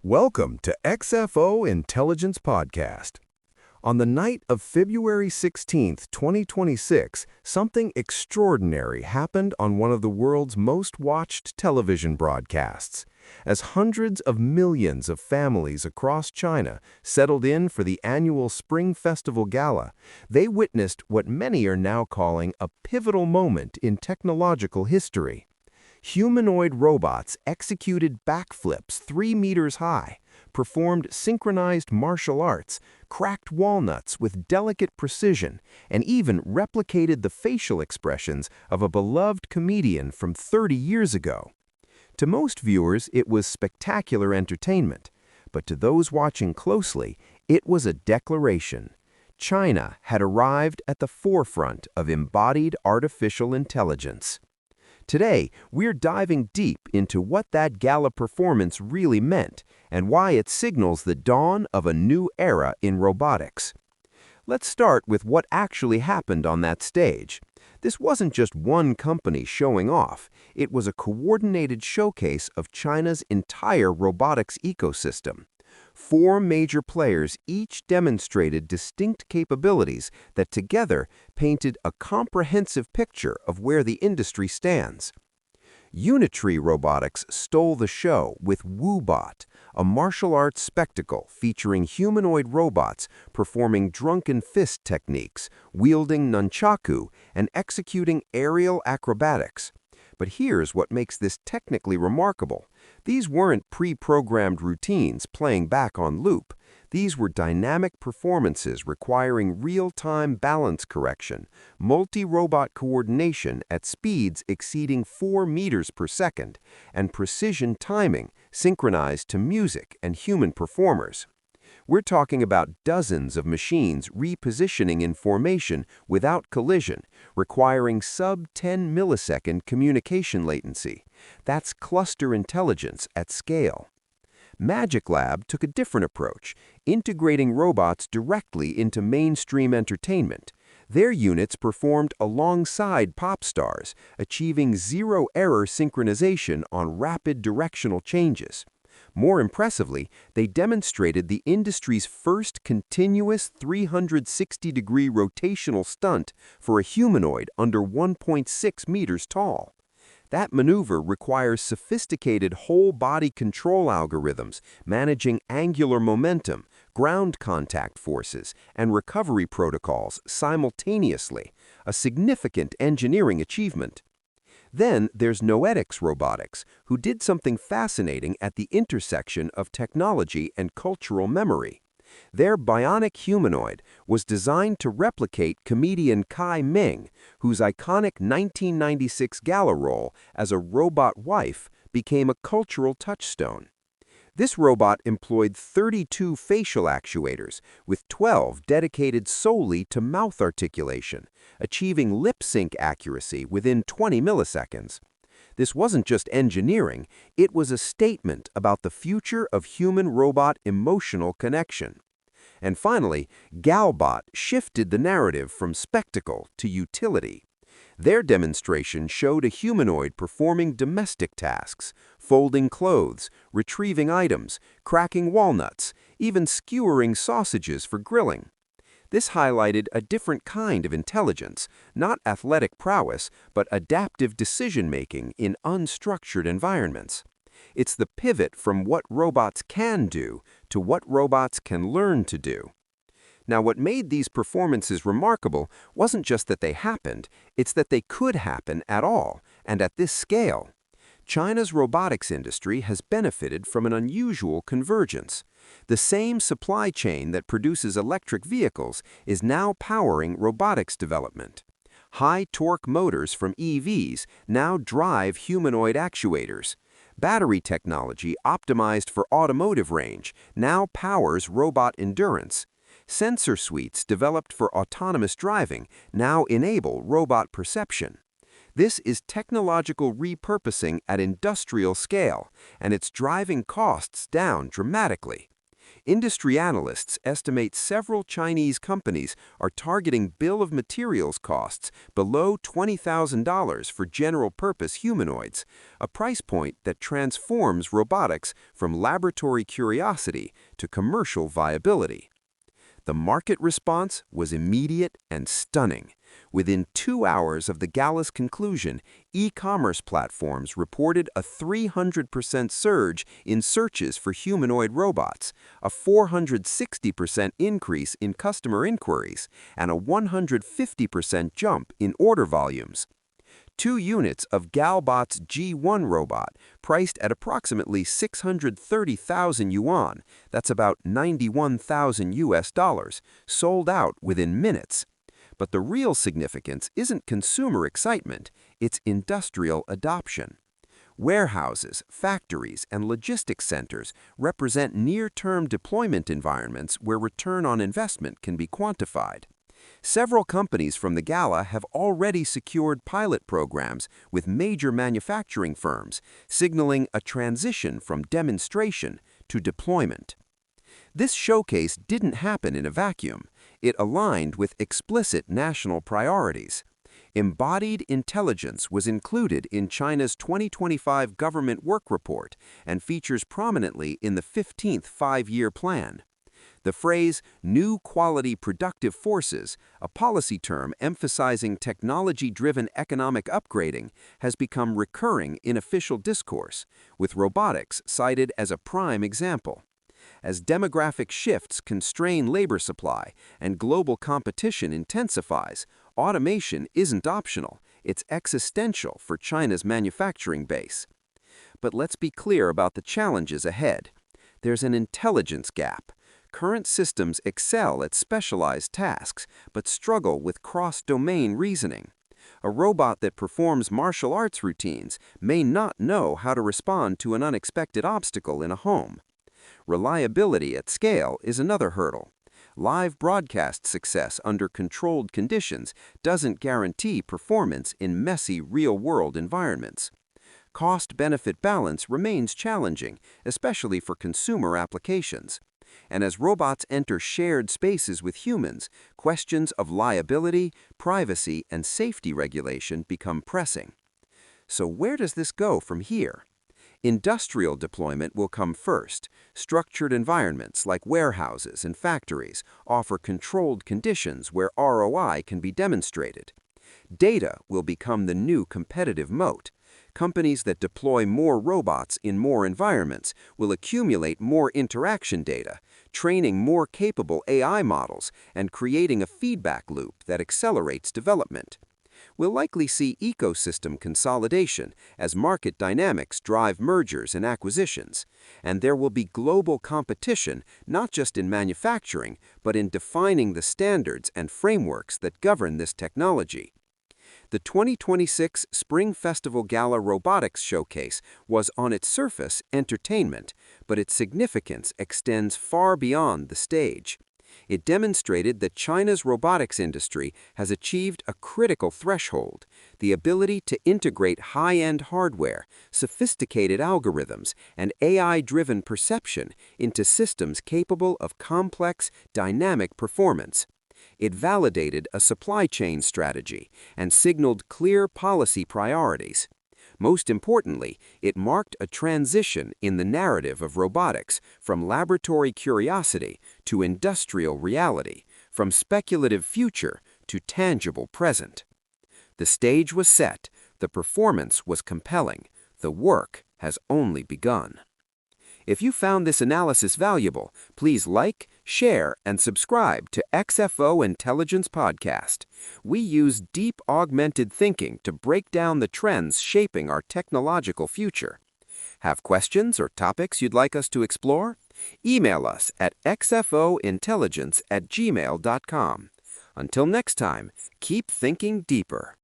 Welcome to XFO Intelligence Podcast. On the night of February 16, 2026, something extraordinary happened on one of the world's most watched television broadcasts. As hundreds of millions of families across China settled in for the annual Spring Festival Gala, they witnessed what many are now calling a pivotal moment in technological history. Humanoid robots executed backflips 3 meters high, performed synchronized martial arts, cracked walnuts with delicate precision, and even replicated the facial expressions of a beloved comedian from 30 years ago. To most viewers, it was spectacular entertainment, but to those watching closely, it was a declaration. China had arrived at the forefront of embodied artificial intelligence. Today, we're diving deep into what that gala performance really meant and why it signals the dawn of a new era in robotics. Let's start with what actually happened on that stage. This wasn't just one company showing off. It was a coordinated showcase of China's entire robotics ecosystem. 4 major players each demonstrated distinct capabilities that together painted a comprehensive picture of where the industry stands. Unitree Robotics stole the show with Woobot, a martial arts spectacle featuring humanoid robots performing drunken fist techniques, wielding nunchaku, and executing aerial acrobatics. But here's what makes this technically remarkable. These weren't pre-programmed routines playing back on loop. These were dynamic performances requiring real-time balance correction, multi-robot coordination at speeds exceeding 4 meters per second, and precision timing synchronized to music and human performers. We're talking about dozens of machines repositioning in formation without collision, requiring sub-10 millisecond communication latency. That's cluster intelligence at scale. MagicLab took a different approach, integrating robots directly into mainstream entertainment. Their units performed alongside pop stars, achieving zero-error synchronization on rapid directional changes. More impressively, they demonstrated the industry's first continuous 360-degree rotational stunt for a humanoid under 1.6 meters tall. That maneuver requires sophisticated whole-body control algorithms managing angular momentum, ground contact forces, and recovery protocols simultaneously, a significant engineering achievement. Then there's Noetix Robotics, who did something fascinating at the intersection of technology and cultural memory. Their bionic humanoid was designed to replicate comedian Kai Ming, whose iconic 1996 gala role as a robot wife became a cultural touchstone. This robot employed 32 facial actuators, with 12 dedicated solely to mouth articulation, achieving lip sync accuracy within 20 milliseconds. This wasn't just engineering, it was a statement about the future of human-robot emotional connection. And finally, Galbot shifted the narrative from spectacle to utility. Their demonstration showed a humanoid performing domestic tasks, folding clothes, retrieving items, cracking walnuts, even skewering sausages for grilling. This highlighted a different kind of intelligence, not athletic prowess, but adaptive decision-making in unstructured environments. It's the pivot from what robots can do to what robots can learn to do. Now, what made these performances remarkable wasn't just that they happened, it's that they could happen at all, and at this scale. China's robotics industry has benefited from an unusual convergence. The same supply chain that produces electric vehicles is now powering robotics development. High-torque motors from EVs now drive humanoid actuators. Battery technology optimized for automotive range now powers robot endurance. Sensor suites developed for autonomous driving now enable robot perception. This is technological repurposing at industrial scale, and it's driving costs down dramatically. Industry analysts estimate several Chinese companies are targeting bill of materials costs below $20,000 for general-purpose humanoids, a price point that transforms robotics from laboratory curiosity to commercial viability. The market response was immediate and stunning. Within 2 hours of the gala's conclusion, e-commerce platforms reported a 300% surge in searches for humanoid robots, a 460% increase in customer inquiries, and a 150% jump in order volumes. 2 units of Galbot's G1 robot, priced at approximately 630,000 yuan, that's about 91,000 US dollars, sold out within minutes. But the real significance isn't consumer excitement, it's industrial adoption. Warehouses, factories, and logistics centers represent near-term deployment environments where return on investment can be quantified. Several companies from the gala have already secured pilot programs with major manufacturing firms, signaling a transition from demonstration to deployment. This showcase didn't happen in a vacuum. It aligned with explicit national priorities. Embodied intelligence was included in China's 2025 Government Work Report and features prominently in the 15th Five-Year Plan. The phrase, new quality productive forces, a policy term emphasizing technology-driven economic upgrading, has become recurring in official discourse, with robotics cited as a prime example. As demographic shifts constrain labor supply and global competition intensifies, automation isn't optional, it's existential for China's manufacturing base. But let's be clear about the challenges ahead. There's an intelligence gap. Current systems excel at specialized tasks, but struggle with cross-domain reasoning. A robot that performs martial arts routines may not know how to respond to an unexpected obstacle in a home. Reliability at scale is another hurdle. Live broadcast success under controlled conditions doesn't guarantee performance in messy real-world environments. Cost-benefit balance remains challenging, especially for consumer applications. And as robots enter shared spaces with humans, questions of liability, privacy, and safety regulation become pressing. So where does this go from here? Industrial deployment will come first. Structured environments like warehouses and factories offer controlled conditions where ROI can be demonstrated. Data will become the new competitive moat. Companies that deploy more robots in more environments will accumulate more interaction data, training more capable AI models, and creating a feedback loop that accelerates development. We'll likely see ecosystem consolidation as market dynamics drive mergers and acquisitions, and there will be global competition not just in manufacturing, but in defining the standards and frameworks that govern this technology. The 2026 Spring Festival Gala Robotics Showcase was on its surface entertainment, but its significance extends far beyond the stage. It demonstrated that China's robotics industry has achieved a critical threshold, the ability to integrate high-end hardware, sophisticated algorithms, and AI-driven perception into systems capable of complex, dynamic performance. It validated a supply chain strategy and signaled clear policy priorities. Most importantly, it marked a transition in the narrative of robotics from laboratory curiosity to industrial reality, from speculative future to tangible present. The stage was set, the performance was compelling, the work has only begun. If you found this analysis valuable, please like, share, and subscribe to XFO Intelligence Podcast. We use deep augmented thinking to break down the trends shaping our technological future. Have questions or topics you'd like us to explore? Email us at xfointelligence@gmail.com. Until next time, keep thinking deeper.